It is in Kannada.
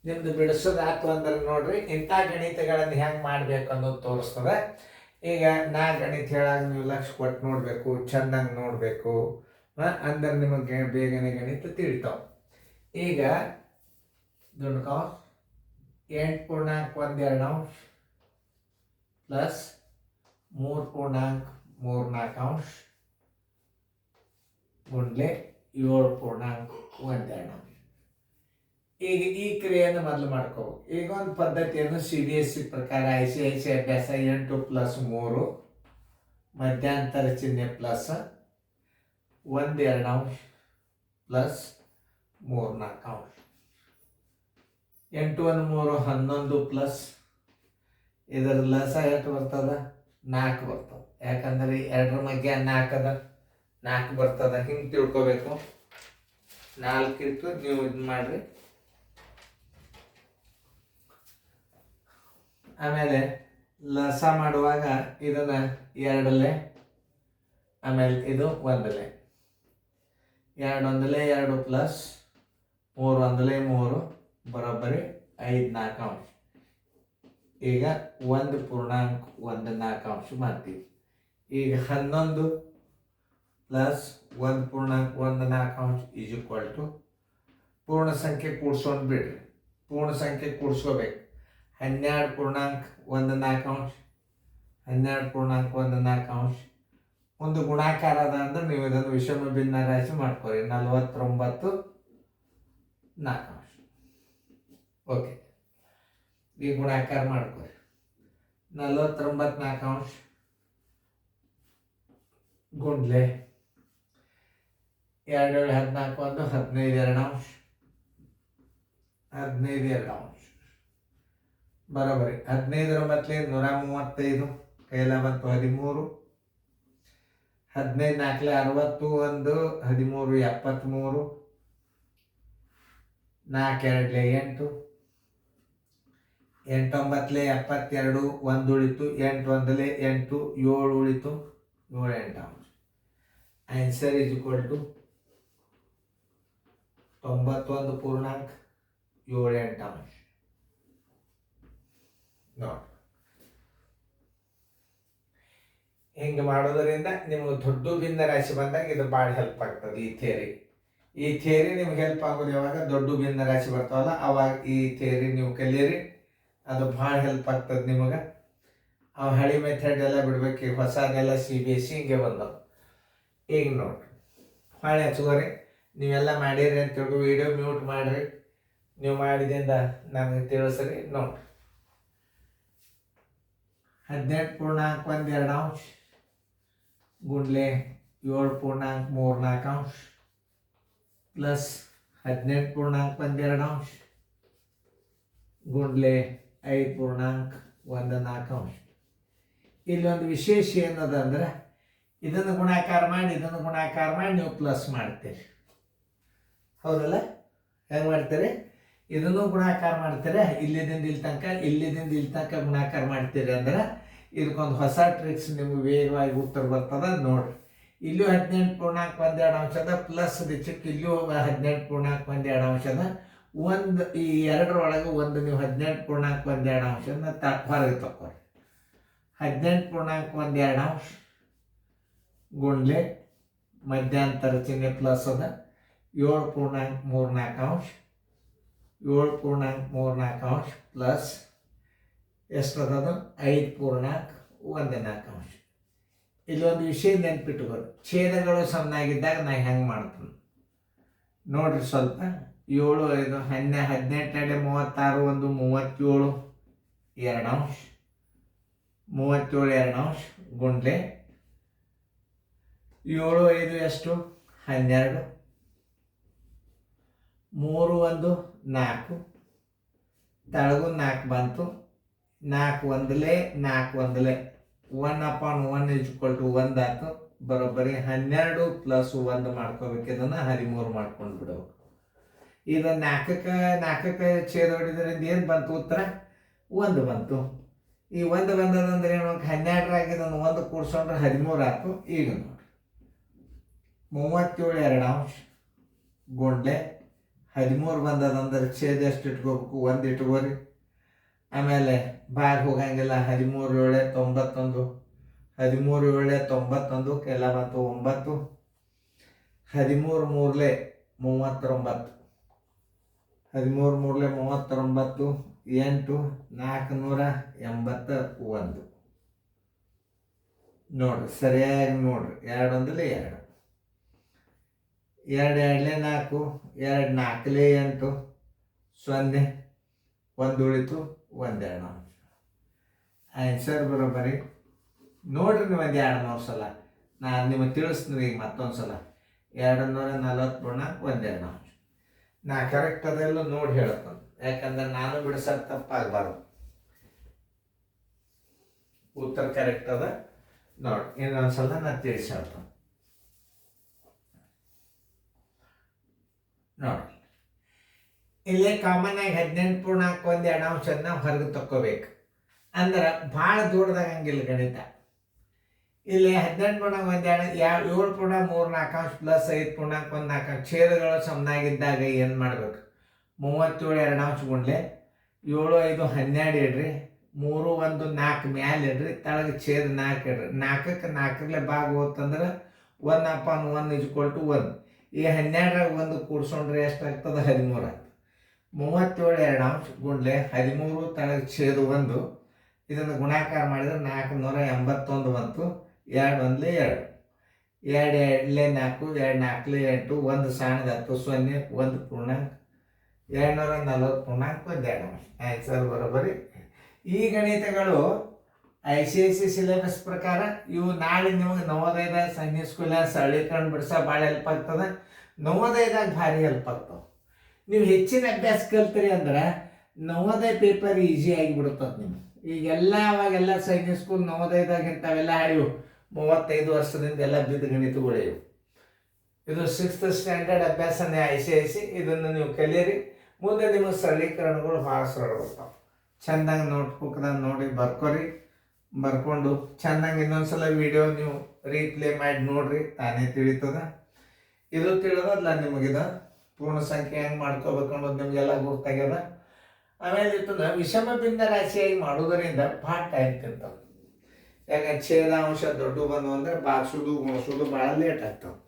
ನಿಮ್ದು ಬಿಡಿಸೋದಾತು ಅಂದ್ರೆ ನೋಡ್ರಿ ಇಂಥ ಗಣಿತಗಳನ್ನು ಹೆಂಗೆ ಮಾಡ್ಬೇಕು ಅನ್ನೋದು ತೋರಿಸ್ತದೆ. ಈಗ ನಾ ಗಣಿತ ಹೇಳಾಗ ನೀವು ಲಕ್ಷ ಕೊಟ್ಟು ನೋಡಬೇಕು, ಚೆಂದಂಗೆ ನೋಡಬೇಕು, ಅಂದ್ರೆ ನಿಮಗೆ ಬೇಗನೆ ಗಣಿತ ತಿಳಿತಾವೆ. ಈಗ ದುಡ್ಕೋ 8.12 ಪ್ಲಸ್ 3.34 ಗುಂಡ್ಲೆ 7.12. ಈಗ ಈ ಕ್ರಿಯೆಯನ್ನು ಮೊದಲು ಮಾಡ್ಕೋಬೇಕು. ಈಗ ಒಂದು ಪದ್ಧತಿಯನ್ನು CBSE ಪ್ರಕಾರ ICICI ಅಭ್ಯಾಸ 8+3 ಮಧ್ಯಾಂತರ ಚಿಹ್ನೆ ಪ್ಲಸ್ 1/2 ಪ್ಲಸ್ 3/4. 8 1 3 11 ಪ್ಲಸ್ ಇದರ ಲಸ ಎಷ್ಟು ಬರ್ತದ? 4 ಬರ್ತದೆ. ಯಾಕಂದ್ರೆ 2 ಮಧ್ಯ 4 ಅದ, 4 ಬರ್ತದ. ಹಿಂಗೆ ತಿಳ್ಕೊಬೇಕು. 4 ಇತ್ತು, ನೀವು ಇದು ಮಾಡ್ರಿ. ಆಮೇಲೆ ಲಸ ಮಾಡುವಾಗ ಇದನ್ನ 2 ಆಮೇಲೆ ಇದು 1 2 1 2 ಪ್ಲಸ್ 3 1 3 ಬರೋಬ್ಬರಿ 5/4. ಈಗ 1.14 ಮಾಡ್ತೀವಿ. ಈಗ 11 ಪ್ಲಸ್ 1.14 ಈಸ್ ಈಕ್ವಲ್ ಟು ಪೂರ್ಣ ಸಂಖ್ಯೆ ಕೂಡ್ಸೋದು ಬಿಡ್ರಿ, ಪೂರ್ಣ ಸಂಖ್ಯೆ ಕೂಡ್ಸ್ಕೋಬೇಕು. 12.14 12.14 ಒಂದು ಗುಣಾಕಾರ ಅದ ಅಂದ್ರೆ ನೀವು ಇದನ್ನು ವಿಷಮ ಭಿನ್ನ ರಾಶಿ ಮಾಡ್ಕೊರಿ. 49/4. ಓಕೆ, ಈ ಗುಣಾಕಾರ ಮಾಡ್ಕೊರಿ. 49/4 ಗುಂಡ್ಲೆ 2 14 1 15/2 15/2 ಬರೋಬರಿ. 15 9 135 ಕೈಲ ಬಂತು 13. 15 4 61 13 73 4 2 8 8 9 72 1 ಉಳಿತು. 8 1 8 7 ಉಳಿತು. 7 8 ಆನ್ಸರ್ ಈಸ್ ಈಕ್ವಲ್ ಟು 91.78. ನೋಡಿ, ಹಿಂಗೆ ಮಾಡೋದರಿಂದ ನಿಮ್ಗೆ ದೊಡ್ಡ ಭಿನ್ನ ರಾಶಿ ಬಂದಾಗ ಇದು ಭಾಳ ಹೆಲ್ಪ್ ಆಗ್ತದೆ. ಈ ಥಿಯರಿ ನಿಮ್ಗೆ ಹೆಲ್ಪ್ ಆಗೋದು ಯಾವಾಗ ದೊಡ್ಡ ಭಿನ್ನ ರಾಶಿ ಬರ್ತಾವಲ್ಲ ಅವಾಗ ಈ ಥಿಯರಿ ನೀವು ಕಲೀರಿ. ಅದು ಭಾಳ ಹೆಲ್ಪ್ ಆಗ್ತದೆ ನಿಮಗೆ. ಅವು ಹಳಿ ಮೆಥಡ್ ಎಲ್ಲ ಬಿಡ್ಬೇಕು, ಈಗ ಹೊಸದೆಲ್ಲ CBSE ಹಿಂಗೆ ಬಂದವು. ಈಗ ನೋಡ್ರಿ, ಹೊಳೆ ಹಚ್ಕೋರಿ. ನೀವೆಲ್ಲ ಮಾಡಿರಿ ಅಂತ ತಿಳ್ಕೊ. ವಿಡಿಯೋ ಮ್ಯೂಟ್ ಮಾಡಿರಿ. ನೀವು ಮಾಡಿದಿಂದ ನಮಗೆ ತಿಳಿಸ್ರಿ. ನೋಡ್ರಿ, 18.12 ಗುಂಡ್ಲೆ 7.34 ಪ್ಲಸ್ 18.12 ಗುಂಡ್ಲೆ 5.14. ಇಲ್ಲೊಂದು ವಿಶೇಷ ಏನದ ಅಂದ್ರೆ ಇದನ್ನು ಗುಣಾಕಾರ ಮಾಡಿ ಇದನ್ನು ಗುಣಾಕಾರ ಮಾಡಿ ನೀವು ಪ್ಲಸ್ ಮಾಡ್ತೀರಿ. ಹೌದಲ್ಲ? ಹೆಂಗೆ ಮಾಡ್ತೀರಿ? ಇದನ್ನು ಗುಣಾಕಾರ ಮಾಡ್ತೀರಿ. ಇಲ್ಲಿದಿಂದ ಇಲ್ಲಿ ತನಕ, ಇಲ್ಲಿದಿಂದ ಇಲ್ಲಿ ತನಕ ಗುಣಾಕಾರ ಮಾಡ್ತೀರಿ ಅಂದ್ರೆ ಇದಕ್ಕೊಂದು ಹೊಸ ಟ್ರಿಕ್ಸ್ ನಿಮ್ಗೆ ವೇಗವಾಗಿ ಉತ್ತರ ಬರ್ತದೆ. ನೋಡ್ರಿ, ಇಲ್ಲೂ 18.12 ಪ್ಲಸ್ ಚಿಕ್ಕ ಇಲ್ಲೂ 18.12 ಒಂದು ಈ ಎರಡರೊಳಗೆ ಒಂದು ನೀವು 18.12 ಹೊರಗೆ ತಗೋರಿ. 18.12 ಗುಂಡ್ಲೆ ಮಧ್ಯಾಂತರ ಚಿಹ್ನೆ ಪ್ಲಸ್ ಅದ 7.34 7.34 ಪ್ಲಸ್ ಎಷ್ಟದದು 5.14. ಇಲ್ಲೊಂದು ವಿಷಯ ನೆನ್ಪಿಟ್ಕೋರಿ. ಛೇದಗಳು ಸಣ್ಣಾಗಿದ್ದಾಗ ನಾ ಹೆಂಗೆ ಮಾಡ್ತೀನಿ ನೋಡ್ರಿ. ಸ್ವಲ್ಪ 7 5 18 36 1 37 2 37 2 ಗುಂಡ್ಲೆ 7 5 ಎಷ್ಟು 12 3 1 4 ತಳಗು 4 ಬಂತು. 4 1 4 1 1/1 = 1 ಆಯ್ತು. ಬರೋಬ್ಬರಿ 12 ಪ್ಲಸ್ 1 ಮಾಡ್ಕೋಬೇಕು. ಇದನ್ನು 13 ಮಾಡ್ಕೊಂಡು ಬಿಡಬೇಕು. ಇದು 4ಕ್ಕೆ ಛೇದ ಹೊಡಿದ್ರಿಂದ ಏನು ಬಂತು ಉತ್ತರ? 1 ಬಂತು. ಈ 1 ಬಂದದಂದ್ರೆ ಏನು? 12 ಇದನ್ನು 1 ಕೂಡಿಸ್ಕೊಂಡ್ರೆ 13 ಆಯ್ತು. ಈಗ ನೋಡಿ 37 2 ಗುಂಡ್ಲೆ 13 ಬಂದದಂದ್ರೆ ಛೇದ ಎಷ್ಟು ಇಟ್ಕೋಬೇಕು? 1 ಇಟ್ಕೋರಿ. ಆಮೇಲೆ ಬಾರ್ ಹೋಗಂಗಿಲ್ಲ. 13 7 91, 13 7 91 ಕೆಲ ಬಂತು 9, 13 3 39, 13 3 39, 8 481. ನೋಡ್ರಿ ಸರಿಯಾಗಿ ನೋಡ್ರಿ. 2 ಒಂದಲೇ 2, 2 2 4, 2 4 8, 0 1 ಉಳಿತು 1 2. ಆನ್ಸರ್ ಬರೋಬ್ಬರಿ ನೋಡ್ರಿ. ನೀವು ಒಂದು 2-3 ಸಲ ನಾನು ನಿಮಗೆ ತಿಳಿಸ್ತೀನಿ ಈಗ ಮತ್ತೊಂದು ಸಲ. 240 1 2. ನಾ ಕರೆಕ್ಟ್ ಅದೆಲ್ಲ ನೋಡಿ ಹೇಳ್ತಾನೆ, ಯಾಕಂದ್ರೆ ನಾನು ಬಿಡಿಸೋದು ತಪ್ಪಾಗಬಾರ್ದು. ಉತ್ತರ ಕರೆಕ್ಟ್ ಅದ ನೋಡಿ. ಇನ್ನೊಂದ್ಸಲ ನಾನು ತಿಳಿಸಿ ಹೇಳ್ತಾನೆ ನೋಡಿ. ಇಲ್ಲಿ ಕಾಮನ್ ಆಗಿ 18.1 ಹೊರಗೆ ತಕ್ಕೋಬೇಕು. ಅಂದ್ರೆ ಭಾಳ ದೊಡ್ಡದಾಗಂಗಿಲ್ಲ ಗಣಿತ. ಇಲ್ಲಿ 18.1 7.34 ಪ್ಲಸ್ 5.14 ಛೇದಗಳು ಸಮನಾಗಿದ್ದಾಗ ಏನು ಮಾಡ್ಬೇಕು? 37 2 ಗುಂಡ್ಲೆ 7 5 12 ಇಡ್ರಿ, 3 1 4 ಮ್ಯಾಲೆ ಇಡ್ರಿ, ತಳಗೆ ಛೇದ 4 ಇಡ್ರಿ. 4ಕ್ಕೆ 4 ಭಾಗ ಹೋತಂದ್ರೆ 1/1 = 1. ಈ 12 1 ಕೂಡ್ಸೊಂಡ್ರೆ ಎಷ್ಟಾಗ್ತದೆ? 13 ಆಗ್ತದೆ. 37 2 ಗುಂಡ್ಲೆ 13 ತಳಗೆ ಛೇದ 1. ಇದನ್ನು ಗುಣಾಕಾರ ಮಾಡಿದ್ರೆ 481 ಬಂತು. 2 1 2, 2 2 4, 2 4 8, 1 ಸಣ್ಣದು 10 0 1 ಪೂರ್ಣಾಂಕ 240.1 ಆನ್ಸರ್ ಬರೋಬ್ಬರಿ. ಈ ಗಣಿತಗಳು ICIC ಸಿಲೆಬಸ್ ಪ್ರಕಾರ ಇವು ನಾಳೆ ನಿಮಗೆ ನವೋದಯದ ಸೈನ್ಯ ಸ್ಕೂಲ್ ಸರಳೀಕರಣ ಬಿಡಿಸೋ ಭಾಳ ಹೆಲ್ಪ್ ಆಗ್ತದೆ. ನವೋದಯದಾಗ ಭಾರಿ ಹೆಲ್ಪ್ ಆಗ್ತವೆ. ನೀವು ಹೆಚ್ಚಿನ ಅಭ್ಯಾಸ ಕಲ್ತೀರಿ ಅಂದ್ರೆ ನವೋದಯ ಪೇಪರ್ ಈಸಿ ಆಗಿಬಿಡುತ್ತದೆ ನಿಮ್ಗೆ. ಈಗೆಲ್ಲ ಅವಾಗೆಲ್ಲ ಸೈನ್ಯ ಸ್ಕೂಲ್ ನವೋದಯದಾಗ ಇಂಥವೆಲ್ಲ ಆಡಿವು 35 ವರ್ಷದಿಂದ ಎಲ್ಲ ಬಿದ್ದ ಗಣಿತಗಳಿವು. ಇದು 6th ಸ್ಟ್ಯಾಂಡರ್ಡ್ ಅಭ್ಯಾಸನೇ ICIC. ಇದನ್ನು ನೀವು ಕಲಿಯಿರಿ. ಮುಂದೆ ನಿಮಗೆ ಸರಳೀಕರಣಗಳು ಭಾಳ ಸರಳ ಬರ್ತಾವೆ. ಚೆಂದಾಗಿ ನೋಟ್ಬುಕ್ದಾಗ ನೋಡಿ ಬರ್ಕೊರಿ. ಬರ್ಕೊಂಡು ಚೆಂದಾಗಿ ಇನ್ನೊಂದ್ಸಲ ವಿಡಿಯೋ ನೀವು ರೀಪ್ಲೇ ಮಾಡಿ ನೋಡ್ರಿ, ತಾನೇ ತಿಳಿತದ. ಇದು ತಿಳಿದಲ್ಲ ನಿಮಗಿದ ಪೂರ್ಣ ಸಂಖ್ಯೆ ಹೆಂಗೆ ಮಾಡ್ಕೋಬೇಕು ಅನ್ನೋದು ನಿಮಗೆಲ್ಲ ಗೊತ್ತಾಗ್ಯದ. ಆಮೇಲೆ ಇದನ್ನ ವಿಷಮ ಭಿನ್ನ ರಾಶಿಯಾಗಿ ಮಾಡೋದರಿಂದ ಭಾಳ ಟೈಮ್ ತಿಂತಾವೆ. ಯಾಕಂದ್ರೆ ಛೇದಾಂಶ ದೊಡ್ಡ ಬಂದು ಅಂದರೆ ಬಾಗ್ಸೋದು ಗುಣಿಸೋದು ಭಾಳ ಲೇಟ್ ಆಗ್ತಾವೆ.